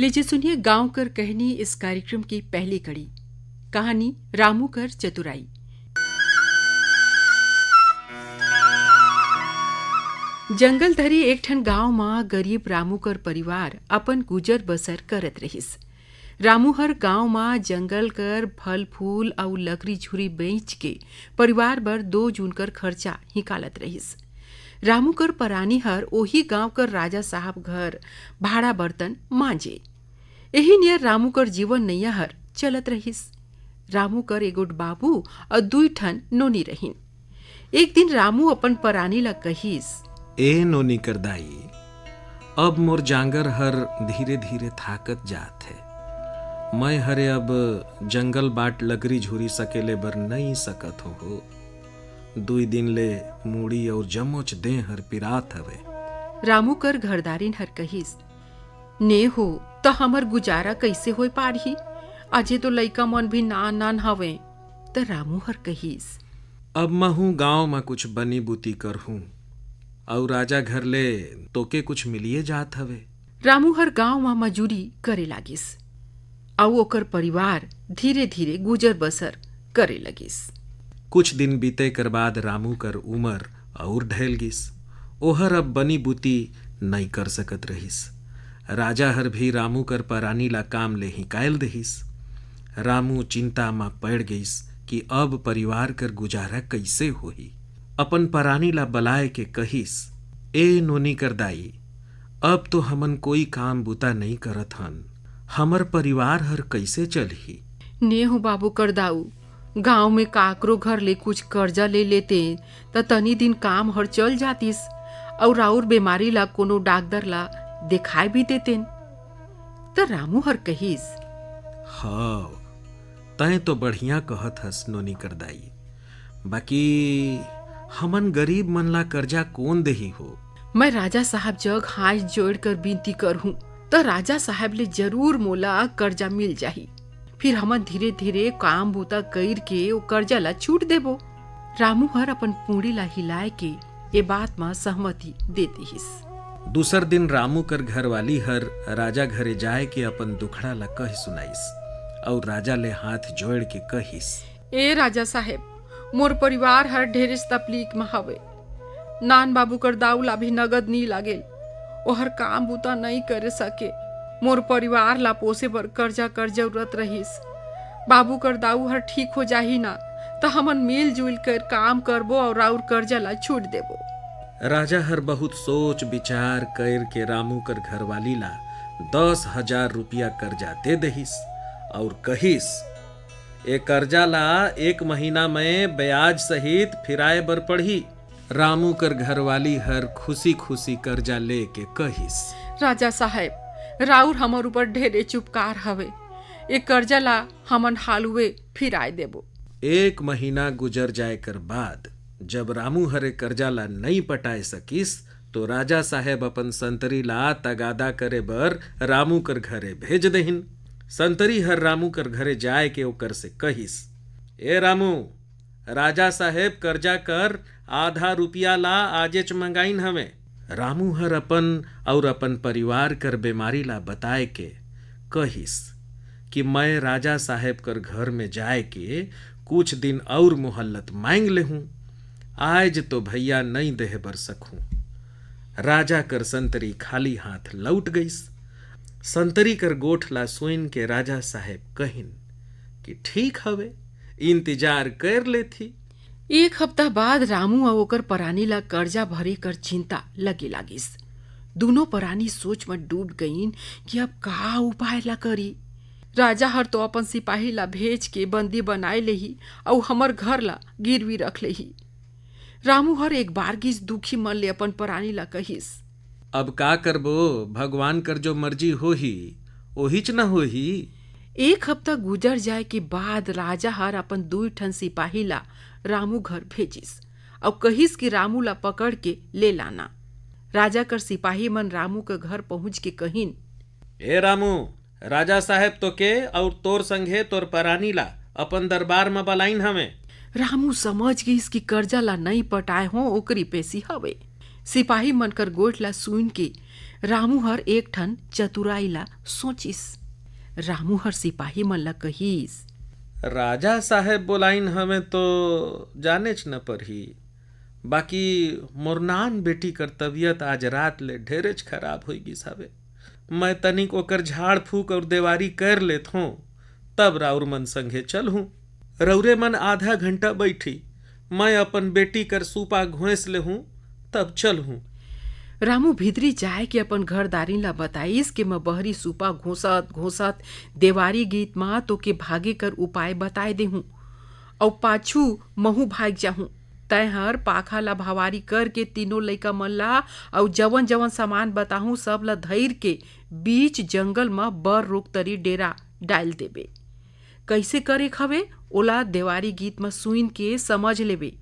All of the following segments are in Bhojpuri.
लीजिए सुनिए गांव कर कहनी इस कार्यक्रम की पहली कड़ी। कहानी रामू कर चतुराई। जंगल धरी एक ठन गांव में गरीब रामू कर परिवार अपन गुजर बसर करत रहिस। रामू हर गांव में जंगल कर फल फूल और लकड़ी झुरी बेच के परिवार बर 2 जून कर खर्चा निकालत रहिस। रामू कर परानी हर ओही गांव कर राजा साहब घर भाड़ा बर्तन मांजे। यही नियर रामू कर जीवन नैया हर चलत रहिस। रामू कर एगोट बाबू और 2 ठन नोनी रहिन। एक दिन रामू अपन परानी ला कहिस, ए नोनी कर दाई, अब मोर जांगर हर धीरे धीरे थाकत जात है। मैं हरे अब जंगल बाट लकड़ी झुरी सकेले बर नहीं सकत हो। 2 दिन ले मूड़ी और जमोच दे हर पिरात हवे। रामू कर घरदारिन हर कहिस, ने हो तो हमर गुजारा कैसे होय पारही? अजे तो लइका मन भी नान नान हवे। तो रामू हर कहिस, अब महू गांव में कुछ बनी बुती करहूं और राजा घर ले तोके कुछ मिलिए जात हवे। रामू हर गांव में मजूरी करे लागिस और ओकर परिवार धीरे धीरे गुजर बसर करे लगिस। कुछ दिन बीते कर बाद रामू कर उमर और ढल गिस। ओहर अब बनी बुती नहीं कर सकत रहिस। राजा हर भी रामू कर परानी ला काम ले हिकायल देहिस। रामू चिंता में पड़ गईस कि अब परिवार कर गुजारा कैसे होही। अपन परानी ला बलाए के कहिस, ए नोनी कर दाई, अब तो हमन कोई काम बुता नहीं करत हन। हमर परिवार हर कैसे चलही? ने हो बाबू कर दाऊ, गांव में काकरो घर ले कुछ कर्जा ले लेते त तनी दिन काम हर चल जातिस और राउर बीमारी ला कोनो डॉक्टर ला दिखाई भी देतेन। तो रामू हर कहिस, हाँ, तय तो बढ़िया कहत हस नोनी कर दाई, बाकी हमन गरीब मन ला कर्जा कौन देही हो? मैं राजा साहब जग हाथ जोड़ कर विनती करहूं तो राजा साहब ले जरूर मोला कर्जा मिल जाही। फिर हमन धीरे धीरे काम बूता कर के वो कर्जा ला छूट देबो। रामू हर अपन पूड़ी ला हिलाए के ये बात में सहमति दे दिहिस। दूसर दिन रामू कर घरवाली हर राजा घरे जाए के अपन दुखड़ा ला कह सुनाइस और राजा ले हाथ जोड़ के कहिस, ए राजा साहेब, मोर परिवार हर ढेरे तकलीफ में हवे। नान बाबू कर दाऊ ला भी नगद नहीं लागेल। ओहर काम बूता नहीं करे सके। मोर परिवार ला पोसे बर कर्जा कर जरूरत रहिस। बाबू कर दाऊ हर ठीक हो जाही ना तो हमन मिलजुल कर काम करबो और राउर कर्जा ला छूट देबो। राजा हर बहुत सोच विचार कर के रामू कर घरवाली ला 10,000 रुपया कर्जा दे दहिस और कहिस, ए कर्जा ला 1 महीना में ब्याज सहित फिराए बर पड़ही। रामू कर घरवाली हर खुशी खुशी कर्जा ले के कहिस, राजा साहेब, राउर हमर ऊपर ढेरे चुपकार हवे। ए कर्जा ला हमन हालुए फिराए देबो। 1 महीना गुजर जाए कर बाद जब रामू हरे कर्जा ला नहीं पटाए सकिस तो राजा साहेब अपन संतरी ला तगादा करे बर रामू कर घरे भेज देहिन। संतरी हर रामू कर घरे जाए के ओकर से कहिस, ए रामू, राजा साहेब कर्जा कर आधा रुपया ला आजेच मंगाइन हमें। रामू हर अपन और अपन परिवार कर बीमारी ला बताए के कहिस कि मैं राजा साहेब कर घर में जाए के कुछ दिन और मोहल्लत मांग ले हूं। आज तो भैया नहीं देह बर सकूं। राजा कर संतरी खाली हाथ लौट गईस। संतरी कर गोठ ला सुइन के राजा साहेब कहिन कि ठीक हवे, इंतजार कर लेथी। 1 हफ्ता बाद रामू और ओकर परानी ला कर्जा भरे कर चिंता लगे लागिस। दोनों परानी सोच में डूब गईन कि अब का उपाय ला करी। राजा हर तो अपन सिपाही ला भेज के बंदी बनाए लेही और हमर घर ला गिरवी रख लेही। रामू हर एक बार गिस दुखी मन ले अपन परानी ला कहिस, अब का करबो, भगवान कर जो मर्जी होही ओहिच न होही। 1 हफ्ता गुजर जाए के बाद राजा हर अपन 2 ठन सिपाही ला रामू घर भेजिस और कहिस कि रामू ला पकड़ के ले लाना। राजा कर सिपाही मन रामू के घर पहुंच के कहिन, ए रामू, राजा साहेब तो के और तोर संगे तोर परानी ला अपन दरबार में बलाइन हमें। रामू समझ गईस कि कर्जा ला नहीं पटाए हो ओकरी पेशी हवे। सिपाही मनकर गोठ ला सुन के रामू हर एक ठन चतुराई ला सोचिस। रामू हर सिपाही मन ला कहिस, राजा साहेब बोलाइन हमें तो जानेच न परही, बाकी मोर नान बेटी कर तबीयत आज रात ले ढेरेच खराब होई गिस हवे। मैं तनिक ओकर झाड़ फूक और देवारी कर लेत हूँ, तब राउर मन संगे चल हूँ। रौरे मन आधा घंटा बैठी, मैं अपन बेटी कर सूपा घोंस ले हूँ, तब चल हूँ। रामू भीतरी जाए के अपन घरदारी ला बताइस कि मैं बहरी सूपा घोसत घोसत देवारी गीत मा तो के भागे कर उपाय बताए दे हूँ और पाछू महू भाग जाहूँ। तय हर पाखा ला भवारी कर के तीनों लइका मन ला और जवन जवन सामान बताहूँ सब ला धैर के बीच जंगल मा बर रोक तरी डेरा डाल देबे। कैसे करे खवे ओला देवारी गीत मा सुन के समझ लेबे।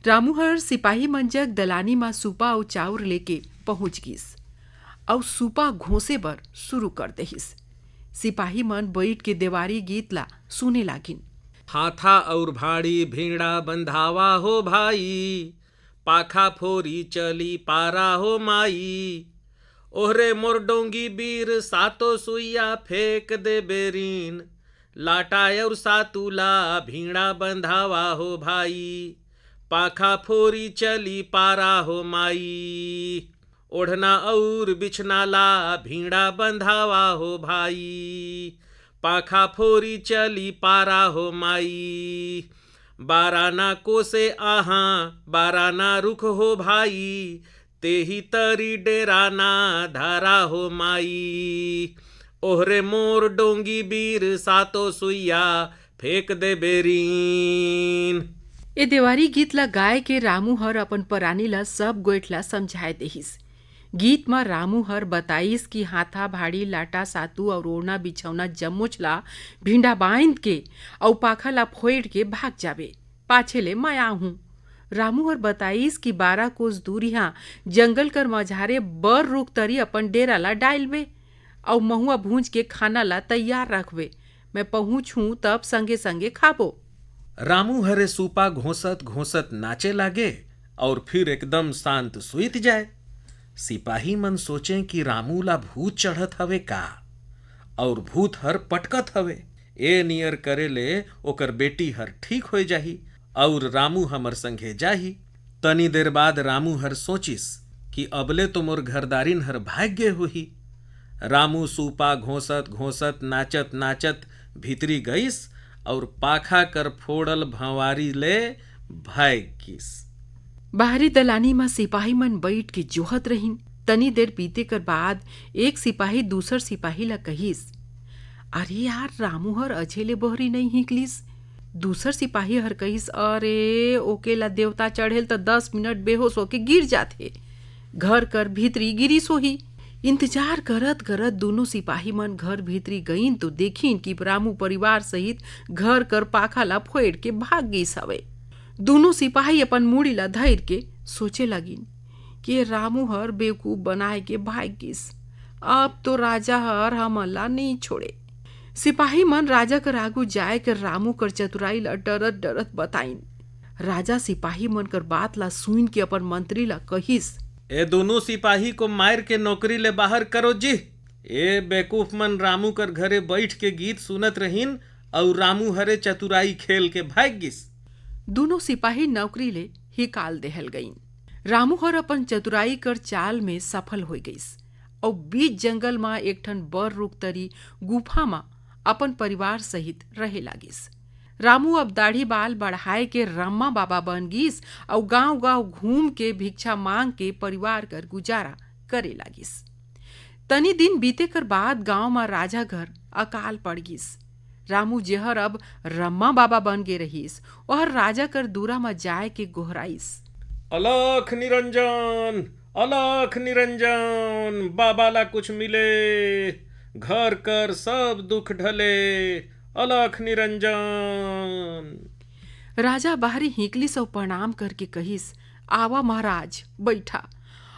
रामू हर सिपाही मंजक दलानी मा सूपा और चाउर लेके पहुंच गिस और सूपा घोंसे बर शुरू कर देहिस। सिपाही मन बैठ के देवारी गीत ला सुने लागिन। हाथा और भाड़ी भीड़ा बंधावा हो भाई, पाखा फोरी चली पारा हो माई। ओहरे मोर डोंगी बीर सातो सुइया फेंक दे बेरीन, लाटा और सातुला भीड़ा बंधावा हो भाई, पाखा फोरी चली पारा हो माई। ओढ़ना और बिछना ला भीड़ा बंधावा हो भाई, पाखा फोरी चली पारा हो माई। बाराना कोसे आहा बाराना रुख हो भाई, तेही तरी डेराना धारा हो माई। ओहरे मोर डोंगी बीर सातो सुइया फेंक दे बेरीन। ए देवारी गीत ला गाय के रामू हर अपन परानी ला सब गोइठ ला समझाए देहिस। गीत में रामू हर बताइस कि हाथा भाड़ी लाटा सातू और ओढ़ना बिछौना जम्मुच ला भिंडा बांध के और पाखा ला फोड़ के भाग जाबे, पाछे ले मैं आहूँ। रामू हर बताइस कि 12 कोस दूरिया जंगल कर मझारे बर रुक तरी अपन डेरा ला डालबे और महुआ भूंज के खाना ला तैयार रखबे। मैं पहुँचूँ तब संगे संगे खाबो। रामू हरे सूपा घोंसत घोंसत नाचे लागे और फिर एकदम शांत सुइत जाए। सिपाही मन सोचे कि रामू ला भूत चढ़त हवे का, और भूत हर पटकत हवे। ए नियर करे ले ओकर बेटी हर ठीक हो जाही और रामू हमर संगे जाही। तनी देर बाद रामू हर सोचिस कि अबले तो मोर घरदारिन हर भाग गे होही। रामू सूपा घोंसत घोंसत नाचत नाचत भीतरी गईस और पाखा कर फोड़ल भंवारी ले भाग गिस। बाहरी दलानी में सिपाही मन बैठ के जोहत रहिन। तनी देर बीते कर बाद एक सिपाही दूसर सिपाही ला कहिस, अरे यार रामू हर अझेले बहरी नहीं हिकलिस। दूसर सिपाही हर कहिस, अरे ओके ला देवता चढ़ेल तो 10 मिनट बेहोश होके गिर जाथे, घर कर भीतरी गिरिस होही। इंतजार करत करत दोनों सिपाही मन घर भीतरी गईन तो देखिन कि रामू परिवार सहित घर कर पाखा ला फोड़ के भाग गईस हवे। दोनों सिपाही अपन मुड़ी ला धैर के सोचे लगिन कि रामू हर बेवकूफ बनाए के भाग गिस, अब तो राजा हर हमन ला नहीं छोड़े। सिपाही मन राजा कर आगू जाए कर रामू कर चतुराई ला डरत डरत बताइन। राजा सिपाही मन कर बात ला सुन के अपन मंत्री ला कहिस, ए दोनों सिपाही को मार के नौकरी ले बाहर करो जी। ए बेवकूफ मन रामू कर घरे बैठ के गीत सुनत रहीन और रामू हरे चतुराई खेल के भाग गिस। दोनों सिपाही नौकरी ले हिकाल देहल गईन। रामू हर अपन चतुराई कर चाल में सफल हो गईस और बीच जंगल में एक ठन बर रुक तरी गुफा में अपन परिवार सहित रहे लागिस। रामू अब दाढ़ी बाल बढ़ाए के रम्मा बाबा बन गिस और गांव गांव घूम के भिक्षा मांग के परिवार कर गुजारा करे लागिस। तनी दिन बीते कर बाद गांव में राजा घर अकाल पड़ गिस। रामू जेहर अब रम्मा बाबा बन गे रहीस, और राजा कर दूरा में जाए के गोहराइस, अलख निरंजन, अलख निरंजन, बाबा ला कुछ मिले, घर कर सब दुख ढले, अलख निरंजन। राजा बाहरी हिकलिस और प्रणाम करके कहिस, आवा महाराज बैठा,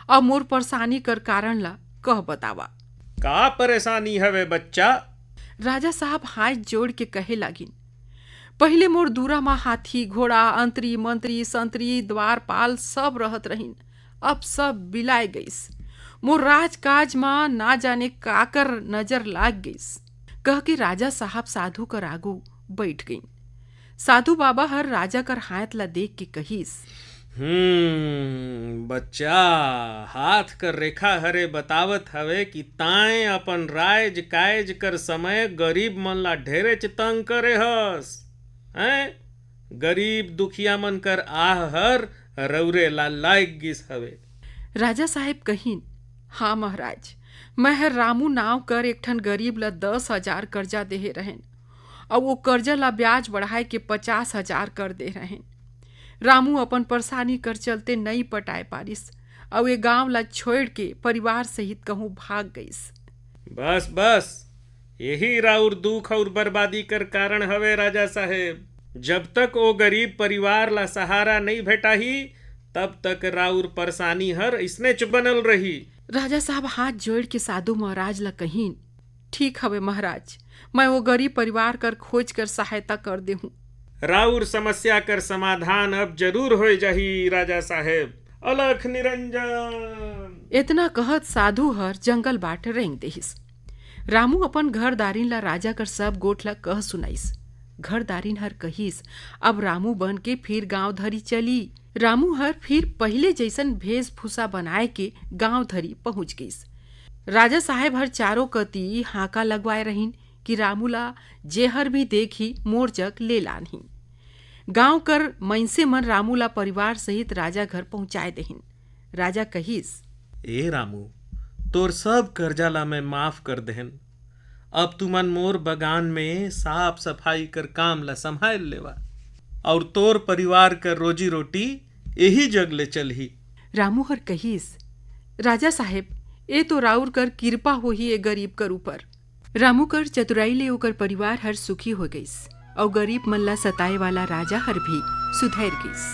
अब मोर परेशानी कर कारण ला कह बतावा। का परेशानी हवे बच्चा? राजा साहब हाथ जोड़ के कहे लागिन, पहले मोर दूरा में हाथी घोड़ा अंतरी मंत्री संतरी द्वारपाल सब रहत रहिन। अब सब बिलाय गईस। मोर राजकाज मां ना जाने काकर नजर लाग गईस। कह के राजा साहब साधु कर आगू बैठ गईन। साधु बाबा हर राजा कर हाथ ला देख के कहिस, बच्चा, हाथ कर रेखा हरे बतावत हवे कि ताए अपन राज काज कर समय गरीब मन ला ढेरेच तंग करे हस। हैं? गरीब दुखिया मन कर आह हर रौरे ला लाग गिस हवे। राजा साहेब कहिन, हाँ महाराज, मैं हर रामू नाव कर एक ठन गरीब ला 10,000 कर्जा देहे रहेन और वो कर्जा ला ब्याज बढ़ाए के 50,000 कर दे रहेन। रामू अपन परेशानी कर चलते नहीं पटाए पारिस और ये गांव ला छोड़ के परिवार सहित कहूँ भाग गईस। बस बस, यही राउर दुख और बर्बादी कर कारण हवे राजा साहेब। जब तक वो गरीब परिवार ला सहारा नहीं भेटाही तब तक राउर परेशानी हर इसने च बनल रही। राजा साहब हाथ जोड़ के साधु महाराज ला कहीन, ठीक हवे महाराज, मैं वो गरीब परिवार कर खोज कर सहायता कर दे हूँ। राउर समस्या कर समाधान अब जरूर हो जाही राजा साहेब। अलख निरंजन। इतना कहत साधु हर जंगल बाट रेंग देहिस। रामू अपन घर दारिन ला राजा कर सब गोठ ला कह सुनाइस। घर दारिन हर कहिस, अब रामू बन के फिर गांव धरी चली। रामू हर फिर पहले जैसन भेषभूषा बनाए के गांव धरी पहुंच गईस। राजा साहेब हर चारों कती हाका लगवाए रहीन कि रामू ला जेहर भी देखी मोर जग ले लानही। गांव कर मइनसे मन रामू ला परिवार सहित राजा घर पहुंचाए देहिन। राजा कहिस, ए रामू, तोर सब कर्जा ला मैं माफ कर देहन। अब तुमन मोर बगान में साफ सफाई कर काम ला संभाल लेवा और तोर परिवार कर रोजी रोटी यही जग ले चलही। रामू हर कहिस, राजा साहेब, ए तो राउर कर कृपा होही ए गरीब कर ऊपर। रामू कर चतुराई ले ओकर परिवार हर सुखी हो गईस और गरीब मन ला सताए वाला राजा हर भी सुधर गईस।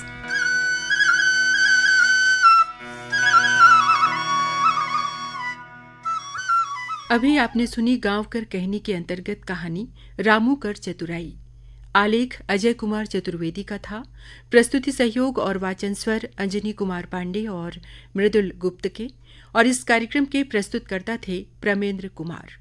अभी आपने सुनी गांव कर कहनी के अंतर्गत कहानी रामू कर चतुराई। आलेख अजय कुमार चतुर्वेदी का था। प्रस्तुति सहयोग और वाचन स्वर अंजनी कुमार पांडे और मृदुल गुप्त के। और इस कार्यक्रम के प्रस्तुतकर्ता थे प्रमेंद्र कुमार।